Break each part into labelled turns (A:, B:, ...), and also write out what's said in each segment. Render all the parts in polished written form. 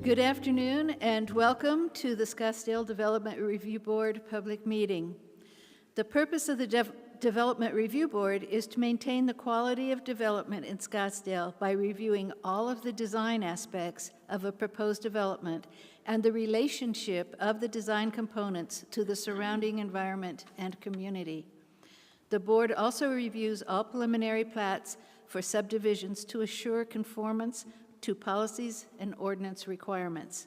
A: Good afternoon and welcome to the Scottsdale Development Review Board public meeting. The purpose of the Development Review Board is to maintain the quality of development in Scottsdale by reviewing all of the design aspects of a proposed development and the relationship of the design components to the surrounding environment and community. The board also reviews all preliminary plats for subdivisions to assure conformance to policies and ordinance requirements.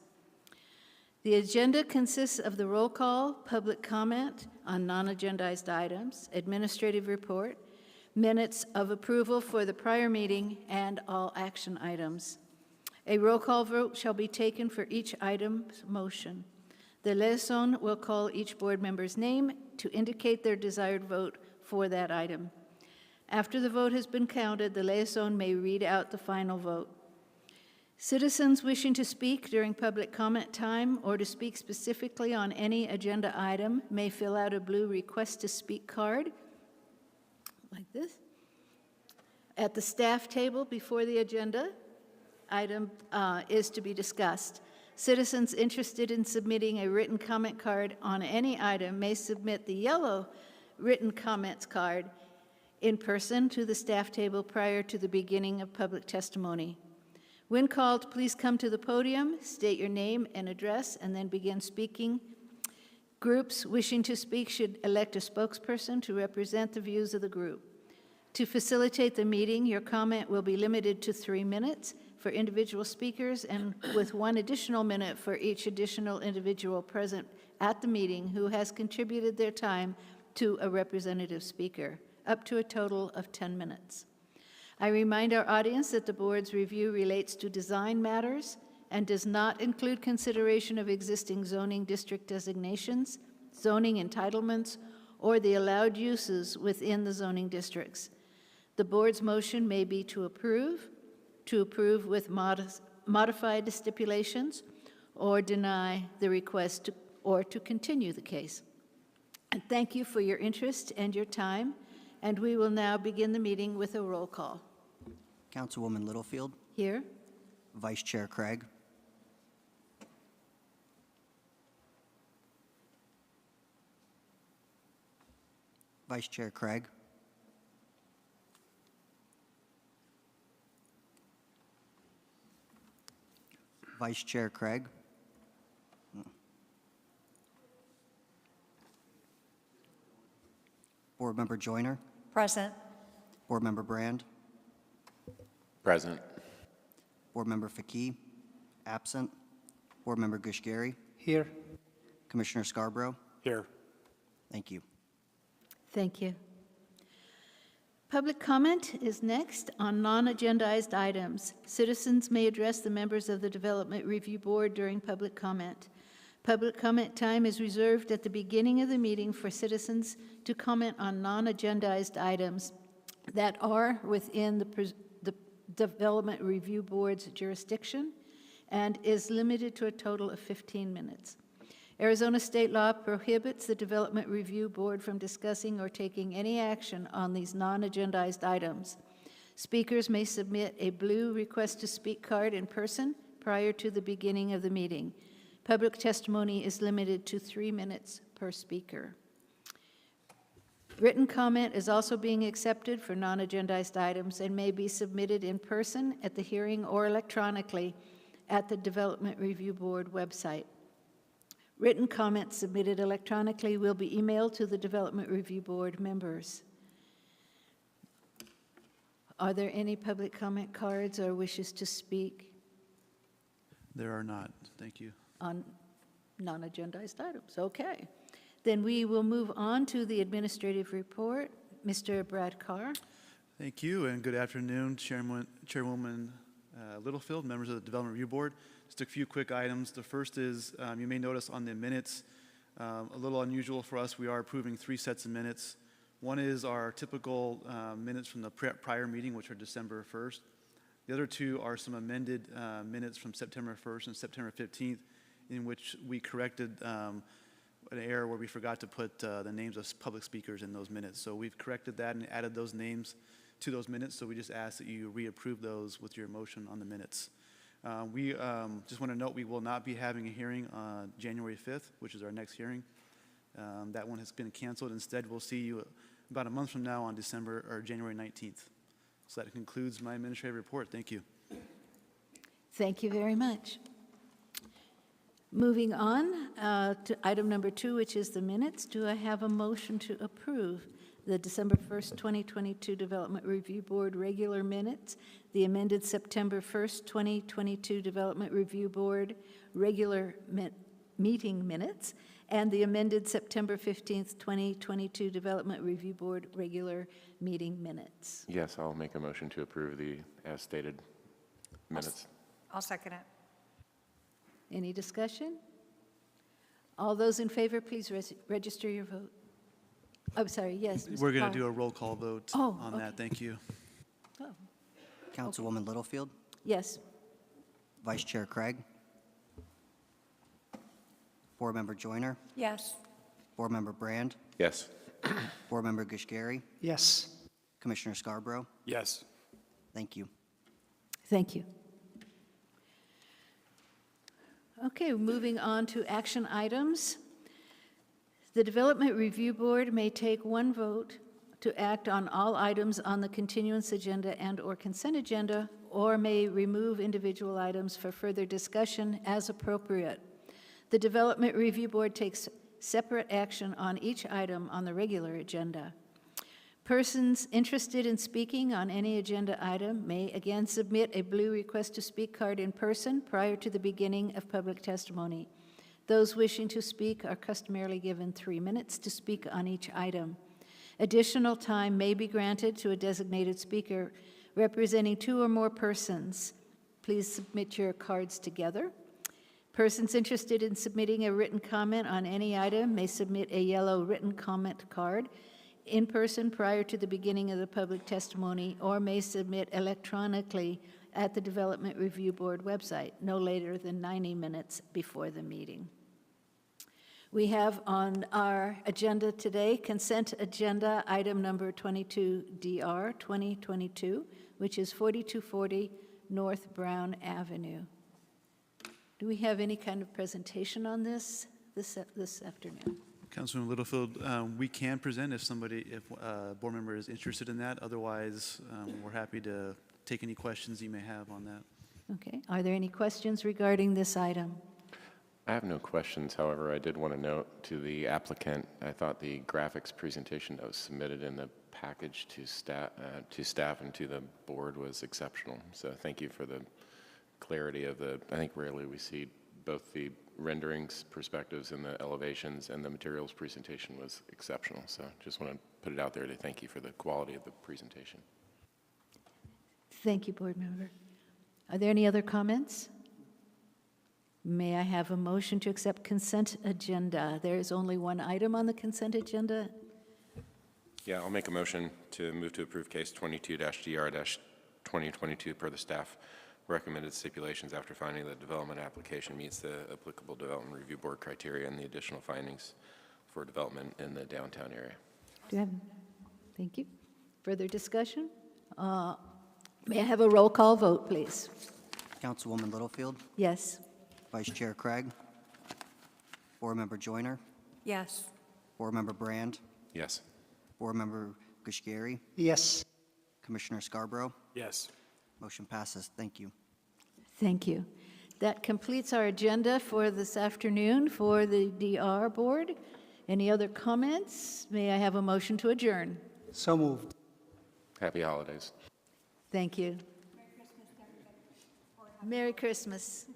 A: The agenda consists of the roll call, public comment on non-agendized items, administrative report, minutes of approval for the prior meeting, and all action items. A roll call vote shall be taken for each item's motion. The liaison will call each board member's name to indicate their desired vote for that item. After the vote has been counted, the liaison may read out the final vote. Citizens wishing to speak during public comment time or to speak specifically on any agenda item may fill out a blue request to speak card, like this, at the staff table before the agenda item is to be discussed. Citizens interested in submitting a written comment card on any item may submit the yellow written comments card in person to the staff table prior to the beginning of public testimony. When called, please come to the podium, state your name and address, and then begin speaking. Groups wishing to speak should elect a spokesperson to represent the views of the group. To facilitate the meeting, your comment will be limited to 3 minutes for individual speakers and with 1 additional minute for each additional individual present at the meeting who has contributed their time to a representative speaker, up to a total of 10 minutes. I remind our audience that the board's review relates to design matters and does not include consideration of existing zoning district designations, zoning entitlements, or the allowed uses within the zoning districts. The board's motion may be to approve with modified stipulations, or deny the request or to continue the case. And thank you for your interest and your time, and we will now begin the meeting with a roll call.
B: Councilwoman Littlefield.
A: Here.
B: Vice Chair Craig. Vice Chair Craig. Vice Chair Craig. Board Member Joyner.
C: Present.
B: Board Member Brand.
D: Present.
B: Board Member Faki. Absent. Board Member Gushgary.
E: Here.
B: Commissioner Scarborough.
D: Here.
B: Thank you.
A: Thank you. Public comment is next on non-agendized items. Citizens may address the members of the Development Review Board during public comment. Public comment time is reserved at the beginning of the meeting for citizens to comment on non-agendized items that are within the Development Review Board's jurisdiction and is limited to a total of 15 minutes. Arizona state law prohibits the Development Review Board from discussing or taking any action on these non-agendized items. Speakers may submit a blue request to speak card in person prior to the beginning of the meeting. Public testimony is limited to 3 minutes per speaker. Written comment is also being accepted for non-agendized items and may be submitted in person at the hearing or electronically at the Development Review Board website. Written comments submitted electronically will be emailed to the Development Review Board members. Are there any public comment cards or wishes to speak
E: There are not. Thank you.
A: on non-agendized items? Okay. Then we will move on to the administrative report. Mr. Brad Carr.
E: Thank you, and good afternoon, Chairwoman Littlefield, members of the Development Review Board. Just a few quick items. The first is, you may notice on the minutes, a little unusual for us, we are approving 3 sets of minutes. One is our typical minutes from the prior meeting, which are December 1st. The other 2 are some amended minutes from September 1st and September 15th, in which we corrected an error where we forgot to put the names of public speakers in those minutes. So we've corrected that and added those names to those minutes, so we just ask that you reapprove those with your motion on the minutes. We just want to note we will not be having a hearing on January 5th, which is our next hearing. That one has been canceled. Instead, we'll see you about a month from now on January 19th. So that concludes my administrative report. Thank you.
A: Thank you very much. Moving on to item number 2, which is the minutes. Do I have a motion to approve the December 1st, 2022 Development Review Board regular minutes, the amended September 1st, 2022 Development Review Board regular meeting minutes, and the amended September 15th, 2022 Development Review Board regular meeting minutes?
D: Yes, I'll make a motion to approve the as stated minutes.
C: I'll second it.
A: Any discussion? All those in favor, please register your vote. I'm sorry, yes. Mr.
E: We're going
A: Carr.
E: to do a roll call vote
A: Oh,
E: on
A: okay.
E: that. Thank you.
A: Oh,
B: Councilwoman Littlefield,
A: yes.
B: Vice Chair Craig, Board Member Joyner,
C: Yes.
B: Board Member Brand,
D: Yes.
B: Board Member Gushgary,
F: Yes.
B: Commissioner Scarborough.
D: Yes.
B: Thank you.
A: Thank you. Okay, moving on to action items. The Development Review Board may take one vote to act on all items on the continuance agenda and/or consent agenda, or may remove individual items for further discussion as appropriate. The Development Review Board takes separate action on each item on the regular agenda. Persons interested in speaking on any agenda item may again submit a blue request to speak card in person prior to the beginning of public testimony. Those wishing to speak are customarily given 3 minutes to speak on each item. Additional time may be granted to a designated speaker representing 2 or more persons. Please submit your cards together. Persons interested in submitting a written comment on any item may submit a yellow written comment card in person prior to the beginning of the public testimony, or may submit electronically at the Development Review Board website no later than 90 minutes before the meeting. We have on our agenda today consent agenda item number 22DR 2022, which is 4240 North Brown Avenue. Do we have any kind of presentation on this afternoon?
E: Councilman Littlefield, we can present if a board member is interested in that. Otherwise, we're happy to take any questions you may have on that.
A: Okay. Are there any questions regarding this item?
D: I have no questions. However, I did want to note to the applicant, I thought the graphics presentation that was submitted in the package to staff and to the board was exceptional. So thank you for the clarity of I think rarely we see both the renderings, perspectives, and the elevations, and the materials presentation was exceptional. So just want to put it out there to thank you for the quality of the presentation.
A: Thank you, board member. Are there any other comments? May I have a motion to accept consent agenda? There is only one item on the consent agenda.
D: Yeah, I'll make a motion to move to approve case 22-DR-2022 per the staff recommended stipulations after finding that development application meets the applicable Development Review Board criteria and the additional findings for development in the downtown area.
A: Do you have? Thank you. Further discussion? May I have a roll call vote, please?
B: Councilwoman Littlefield,
A: Yes.
B: Vice Chair Craig, Board Member Joyner,
C: Yes.
B: Board Member Brand,
D: Yes.
B: Board Member Gushgary,
F: Yes.
B: Commissioner Scarborough.
D: Yes.
B: Motion passes. Thank you.
A: Thank you. That completes our agenda for this afternoon for the DR Board. Any other comments? May I have a motion to adjourn?
F: So moved.
D: Happy holidays.
A: Thank you. Merry Christmas.